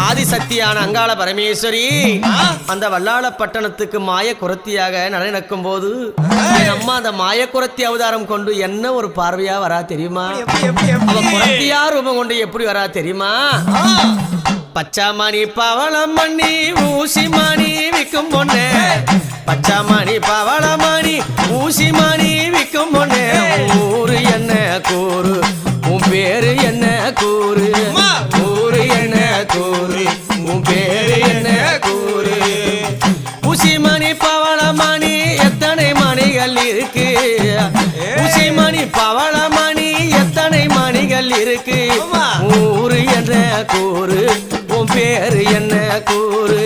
ஆதிசக்தியான அங்காள பரமேஸ்வரி அந்த வல்லாள பட்டணத்துக்கு மாய குரத்தியாக நடக்கும் போது அம்மா அந்த மாய குரத்தி அவதாரம் கொண்டு என்ன ஒரு பார்வையா வரா தெரியுமா? அவ குரத்தியா ரூபம் கொண்டு எப்படி வரா தெரியுமா? பச்சாமணி பவளமணி ஊசிமணி விக்கும் பொண்ணு, பச்சாமணி பவளமணி ஊசிமணி விக்கும் பொண்ணு, ஊரு என்ன கூறு உன் பேரு என்ன கூறு, ஊரு என்ன கூறு உன் பேரு என்ன கூறு, ஊசிமணி பவளமணி எத்தனை மணிகள் இருக்கு, ஊசிமணி பவளமணி எத்தனை மணிகள் இருக்கு, ஊரு என்ன கூறு உன் பேரு என்ன கூறு.